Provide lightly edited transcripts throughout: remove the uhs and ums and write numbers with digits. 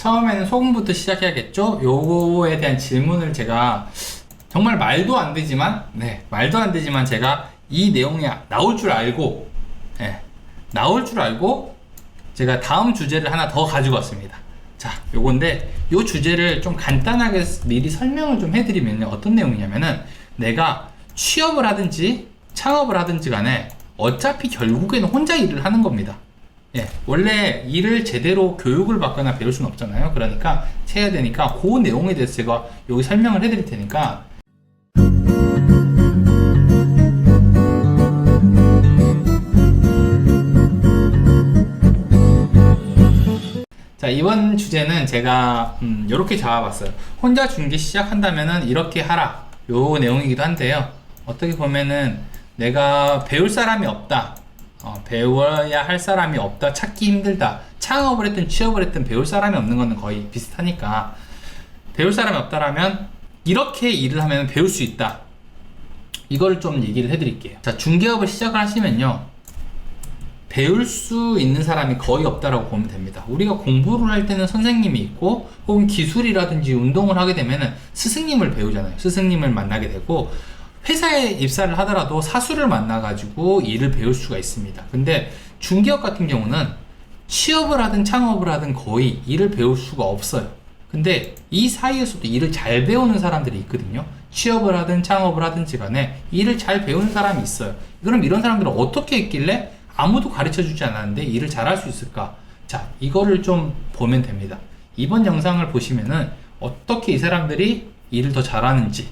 처음에는 소금부터 시작해야겠죠? 요거에 대한 질문을 제가 정말 말도 안 되지만, 말도 안 되지만 제가 이 내용이 나올 줄 알고, 나올 줄 알고 제가 다음 주제를 하나 더 가지고 왔습니다. 자, 요건데 요 주제를 좀 간단하게 미리 설명을 좀 해드리면요, 어떤 내용이냐면은 내가 취업을 하든지 창업을 하든지 간에 어차피 결국에는 혼자 일을 하는 겁니다. 원래 일을 제대로 교육을 받거나 배울 수는 없잖아요. 그러니까 해야 되니까 그 내용에 대해서 제가 여기 설명을 해드릴 테니까. 자, 이번 주제는 제가 이렇게 잡아봤어요. 혼자 중개 시작한다면은 이렇게 하라, 요 내용이기도 한데요. 어떻게 보면은 내가 배울 사람이 없다, 배워야 할 사람이 없다, 찾기 힘들다, 창업을 했든 취업을 했든 배울 사람이 없는 거는 거의 비슷하니까, 배울 사람이 없다라면 이렇게 일을 하면 배울 수 있다, 이걸 좀 얘기를 해드릴게요. 자, 중개업을 시작을 하시면요, 배울 수 있는 사람이 거의 없다라고 보면 됩니다. 우리가 공부를 할 때는 선생님이 있고, 혹은 기술이라든지 운동을 하게 되면은 스승님을 배우잖아요. 스승님을 만나게 되고, 회사에 입사를 하더라도 사수를 만나가지고 일을 배울 수가 있습니다. 근데 중개업 같은 경우는 취업을 하든 창업을 하든 거의 일을 배울 수가 없어요. 근데 이 사이에서도 일을 잘 배우는 사람들이 있거든요. 취업을 하든 창업을 하든지 간에 일을 잘 배우는 사람이 있어요. 그럼 이런 사람들은 어떻게 했길래 아무도 가르쳐 주지 않았는데 일을 잘할 수 있을까? 자, 이거를 좀 보면 됩니다. 이번 영상을 보시면은 어떻게 이 사람들이 일을 더 잘하는지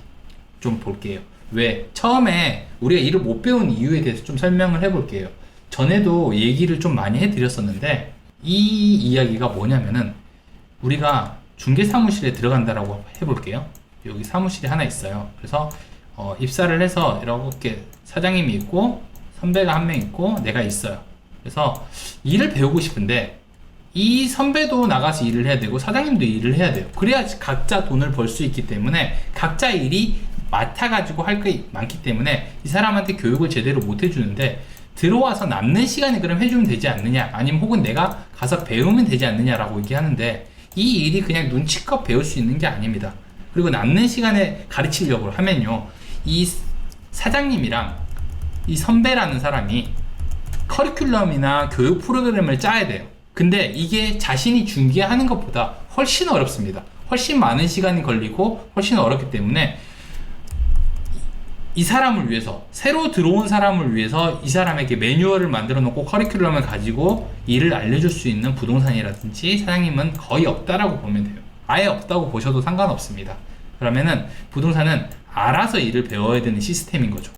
좀 볼게요. 왜? 처음에 우리가 일을 못 배운 이유에 대해서 좀 설명을 해볼게요. 전에도 얘기를 좀 많이 해드렸었는데, 이 이야기가 뭐냐면은, 우리가 중개사무실에 들어간다라고 해볼게요. 여기 사무실이 하나 있어요. 그래서 입사를 해서 이렇게 사장님이 있고 선배가 한 명 있고 내가 있어요. 그래서 일을 배우고 싶은데 이 선배도 나가서 일을 해야 되고 사장님도 일을 해야 돼요. 그래야 각자 돈을 벌 수 있기 때문에 각자 일이 맡아가지고 할 게 많기 때문에 이 사람한테 교육을 제대로 못 해주는데, 들어와서 남는 시간에 그럼 해주면 되지 않느냐, 아니면 혹은 내가 가서 배우면 되지 않느냐라고 얘기하는데, 이 일이 그냥 눈치껏 배울 수 있는 게 아닙니다. 그리고 남는 시간에 가르치려고 하면요, 이 사장님이랑 이 선배라는 사람이 커리큘럼이나 교육 프로그램을 짜야 돼요. 근데 이게 자신이 중개하는 것보다 훨씬 어렵습니다. 훨씬 많은 시간이 걸리고 훨씬 어렵기 때문에 이 사람을 위해서, 새로 들어온 사람을 위해서 이 사람에게 매뉴얼을 만들어 놓고 커리큘럼을 가지고 일을 알려줄 수 있는 부동산이라든지 사장님은 거의 없다라고 보면 돼요. 아예 없다고 보셔도 상관없습니다. 그러면은 부동산은 알아서 일을 배워야 되는 시스템인 거죠.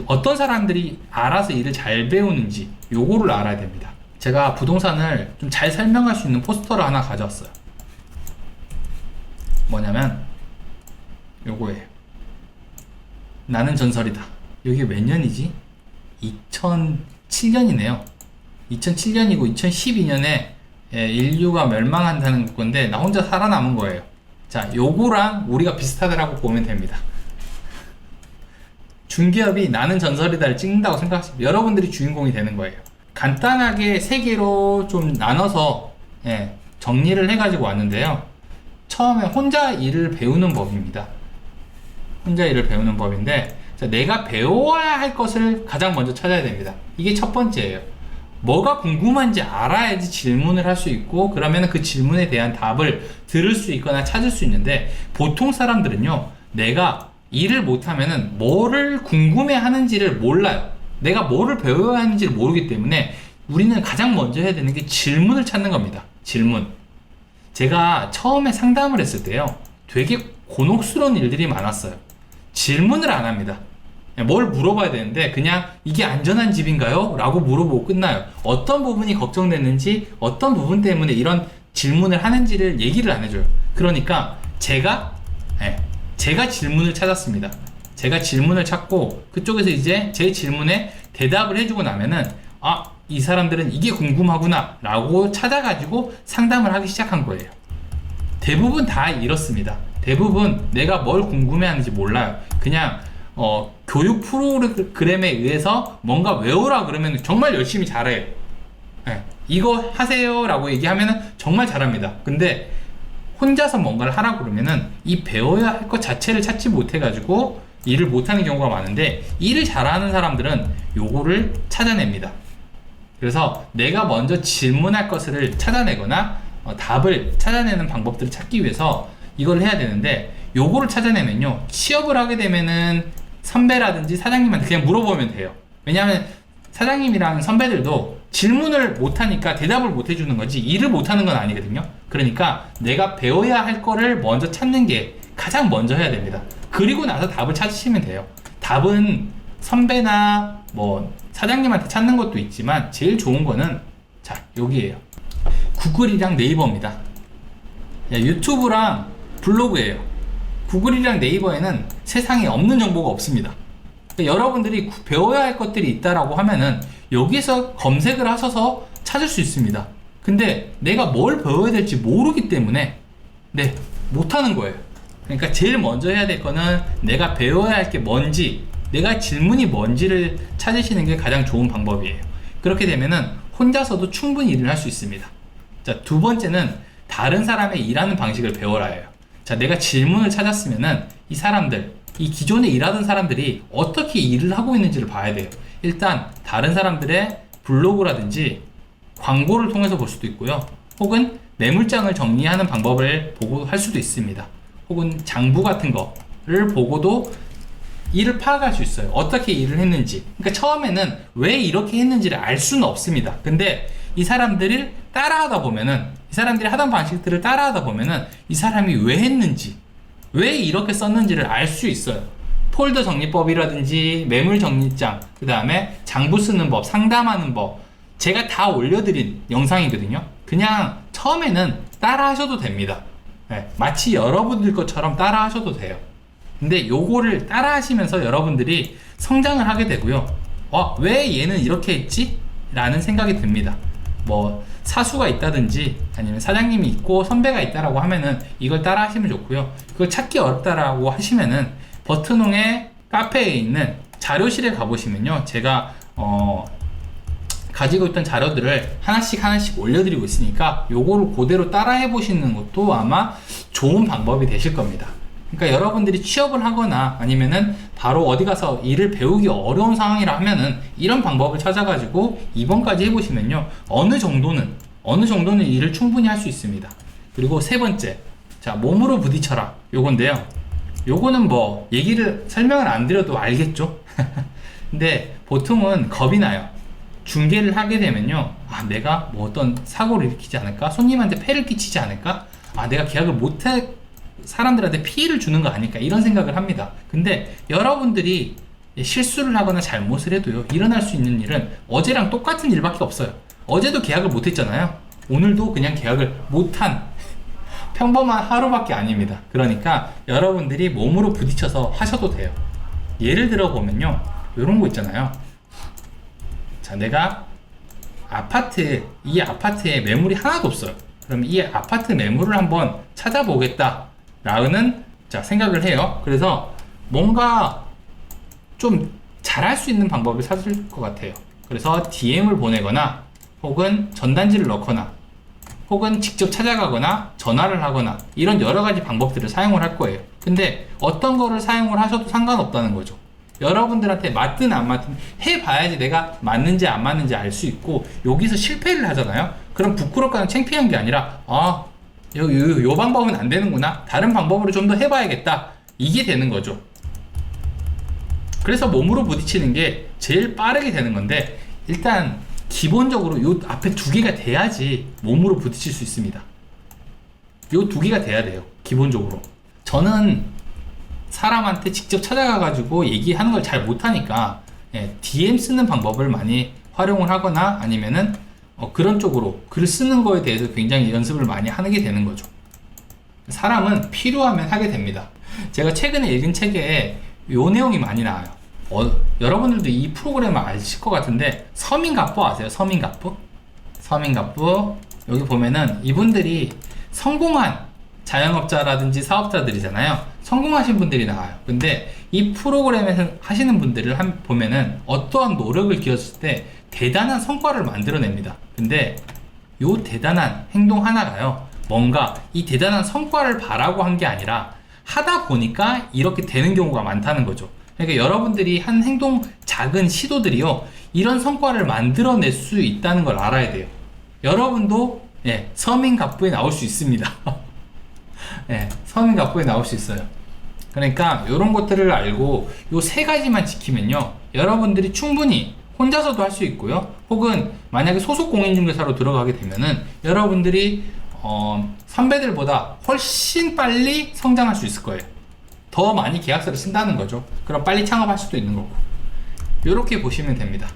어떤 사람들이 알아서 일을 잘 배우는지 요거를 알아야 됩니다. 제가 부동산을 좀 잘 설명할 수 있는 포스터를 하나 가져왔어요. 뭐냐면 요거예요. 나는 전설이다. 이게 몇 년이지? 2007년이네요. 2007년이고 2012년에 인류가 멸망한다는 건데 나 혼자 살아남은 거예요. 자, 요거랑 우리가 비슷하다라고 보면 됩니다. 중개업이 나는 전설이다를 찍는다고 생각하시면 여러분들이 주인공이 되는 거예요. 간단하게 세 개로 좀 나눠서 정리를 해가지고 왔는데요. 처음에 혼자 일을 배우는 법입니다. 혼자 일을 배우는 법인데, 자, 내가 배워야 할 것을 가장 먼저 찾아야 됩니다. 이게 첫 번째예요. 뭐가 궁금한지 알아야지 질문을 할 수 있고, 그러면 그 질문에 대한 답을 들을 수 있거나 찾을 수 있는데, 보통 사람들은요, 내가 일을 못하면은 뭐를 궁금해 하는지를 몰라요. 내가 뭐를 배워야 하는지를 모르기 때문에 우리는 가장 먼저 해야 되는 게 질문을 찾는 겁니다. 질문. 제가 처음에 상담을 했을 때요, 되게 곤혹스러운 일들이 많았어요. 질문을 안 합니다. 뭘 물어봐야 되는데 그냥 이게 안전한 집인가요? 라고 물어보고 끝나요. 어떤 부분이 걱정됐는지, 어떤 부분 때문에 이런 질문을 하는지를 얘기를 안 해줘요. 그러니까 제가 질문을 찾았습니다. 제가 질문을 찾고 그쪽에서 이제 제 질문에 대답을 해주고 나면은, 아, 이 사람들은 이게 궁금하구나 라고 찾아가지고 상담을 하기 시작한 거예요. 대부분 다 이렇습니다. 대부분 내가 뭘 궁금해하는지 몰라요. 그냥 교육 프로그램에 의해서 뭔가 외우라 그러면 정말 열심히 잘해요. 이거 하세요 라고 얘기하면은 정말 잘합니다. 근데 혼자서 뭔가를 하라고 그러면은 이 배워야 할 것 자체를 찾지 못해가지고 일을 못하는 경우가 많은데, 일을 잘하는 사람들은 요거를 찾아냅니다. 그래서 내가 먼저 질문할 것을 찾아내거나 답을 찾아내는 방법들을 찾기 위해서 이걸 해야 되는데, 요거를 찾아내면요, 취업을 하게 되면은 선배라든지 사장님한테 그냥 물어보면 돼요. 왜냐하면 사장님이랑 선배들도 질문을 못하니까 대답을 못 해주는 거지 일을 못하는 건 아니거든요. 그러니까 내가 배워야 할 거를 먼저 찾는 게 가장 먼저 해야 됩니다. 그리고 나서 답을 찾으시면 돼요. 답은 선배나 뭐 사장님한테 찾는 것도 있지만 제일 좋은 거는 자, 여기에요. 구글이랑 네이버입니다. 유튜브랑 블로그예요. 구글이랑 네이버에는 세상에 없는 정보가 없습니다. 그러니까 여러분들이 배워야 할 것들이 있다라고 하면은 여기서 검색을 하셔서 찾을 수 있습니다. 근데 내가 뭘 배워야 될지 모르기 때문에 못하는 거예요. 그러니까 제일 먼저 해야 될 거는 내가 배워야 할 게 뭔지, 내가 질문이 뭔지를 찾으시는 게 가장 좋은 방법이에요. 그렇게 되면은 혼자서도 충분히 일을 할 수 있습니다. 자, 두 번째는 다른 사람의 일하는 방식을 배워라예요. 자, 내가 질문을 찾았으면은 이 사람들, 이 기존에 일하던 사람들이 어떻게 일을 하고 있는지를 봐야 돼요. 일단 다른 사람들의 블로그라든지 광고를 통해서 볼 수도 있고요. 혹은 매물장을 정리하는 방법을 보고 할 수도 있습니다. 혹은 장부 같은 거를 보고도 일을 파악할 수 있어요. 어떻게 일을 했는지. 그러니까 처음에는 왜 이렇게 했는지를 알 수는 없습니다. 근데 이 사람들을 따라하다 보면은, 이 사람들이 하던 방식들을 따라하다 보면은 이 사람이 왜 했는지, 왜 이렇게 썼는지를 알 수 있어요. 폴더 정리법이라든지 매물 정리장, 그 다음에 장부 쓰는 법, 상담하는 법, 제가 다 올려드린 영상이거든요. 그냥 처음에는 따라 하셔도 됩니다. 마치 여러분들 것처럼 따라 하셔도 돼요. 근데 요거를 따라 하시면서 여러분들이 성장을 하게 되고요. 왜 얘는 이렇게 했지? 라는 생각이 듭니다. 뭐 사수가 있다든지 아니면 사장님이 있고 선배가 있다라고 하면은 이걸 따라 하시면 좋고요. 그걸 찾기 어렵다라고 하시면은 버튼홍의 카페에 있는 자료실에 가보시면요, 제가 가지고 있던 자료들을 하나씩 올려드리고 있으니까 요거를 그대로 따라 해보시는 것도 아마 좋은 방법이 되실 겁니다. 그러니까 여러분들이 취업을 하거나 아니면은 바로 어디 가서 일을 배우기 어려운 상황이라 하면은 이런 방법을 찾아가지고 2번까지 해보시면요, 어느 정도는 일을 충분히 할 수 있습니다. 그리고 세 번째, 자, 몸으로 부딪혀라, 요건데요. 요거는 뭐 얘기를 설명을 안 드려도 알겠죠? 근데 보통은 겁이 나요. 중개를 하게 되면요, 내가 뭐 어떤 사고를 일으키지 않을까? 손님한테 폐를 끼치지 않을까? 내가 계약을 못해 사람들한테 피해를 주는 거 아닐까? 이런 생각을 합니다. 근데 여러분들이 실수를 하거나 잘못을 해도요, 일어날 수 있는 일은 어제랑 똑같은 일밖에 없어요. 어제도 계약을 못했잖아요. 오늘도 그냥 계약을 못한 평범한 하루밖에 아닙니다. 그러니까 여러분들이 몸으로 부딪혀서 하셔도 돼요. 예를 들어 보면요, 이런 거 있잖아요. 자, 내가 이 아파트에 매물이 하나도 없어요. 그럼 이 아파트 매물을 한번 찾아보겠다 라는 생각을 해요. 그래서 뭔가 좀 잘할 수 있는 방법을 찾을 것 같아요. 그래서 DM을 보내거나 혹은 전단지를 넣거나 혹은 직접 찾아가거나 전화를 하거나 이런 여러 가지 방법들을 사용을 할 거예요. 근데 어떤 거를 사용을 하셔도 상관없다는 거죠. 여러분들한테 맞든 안 맞든 해봐야지 내가 맞는지 안 맞는지 알 수 있고, 여기서 실패를 하잖아요. 그럼 부끄럽거나 창피한 게 아니라 요 방법은 안 되는구나, 다른 방법으로 좀 더 해봐야겠다, 이게 되는 거죠. 그래서 몸으로 부딪히는 게 제일 빠르게 되는 건데, 일단 기본적으로 요 앞에 두 개가 돼야지 몸으로 부딪힐 수 있습니다. 요 두 개가 돼야 돼요, 기본적으로. 저는 사람한테 직접 찾아가가지고 얘기하는 걸 잘 못하니까 DM 쓰는 방법을 많이 활용을 하거나 아니면은 그런 쪽으로 글 쓰는 거에 대해서 굉장히 연습을 많이 하게 되는 거죠. 사람은 필요하면 하게 됩니다. 제가 최근에 읽은 책에 요 내용이 많이 나와요. 여러분들도 이 프로그램을 아실 것 같은데, 서민갑부 아세요? 서민갑부 여기 보면은 이분들이 성공한 자영업자라든지 사업자들이잖아요. 성공하신 분들이 나와요. 근데 이 프로그램에서 하시는 분들을 보면은 어떠한 노력을 기울였을 때 대단한 성과를 만들어냅니다. 근데 요 대단한 행동 하나가요, 뭔가 이 대단한 성과를 바라고 한 게 아니라 하다 보니까 이렇게 되는 경우가 많다는 거죠. 그러니까 여러분들이 한 행동, 작은 시도들이요, 이런 성과를 만들어낼 수 있다는 걸 알아야 돼요. 여러분도 서민갑부에 나올 수 있습니다. 서민갑부에 나올 수 있어요. 그러니까 이런 것들을 알고 요 세 가지만 지키면요, 여러분들이 충분히 혼자서도 할 수 있고요, 혹은 만약에 소속 공인중개사로 들어가게 되면은 여러분들이 선배들보다 훨씬 빨리 성장할 수 있을 거예요. 더 많이 계약서를 쓴다는 거죠. 그럼 빨리 창업할 수도 있는 거고. 이렇게 보시면 됩니다.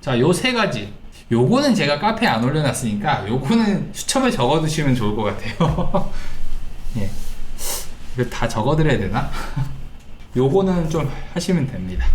자, 요 세 가지. 요거는 제가 카페에 안 올려놨으니까 요거는 수첩에 적어두시면 좋을 것 같아요. 예. 이거 다 적어드려야 되나? 요거는 좀 하시면 됩니다.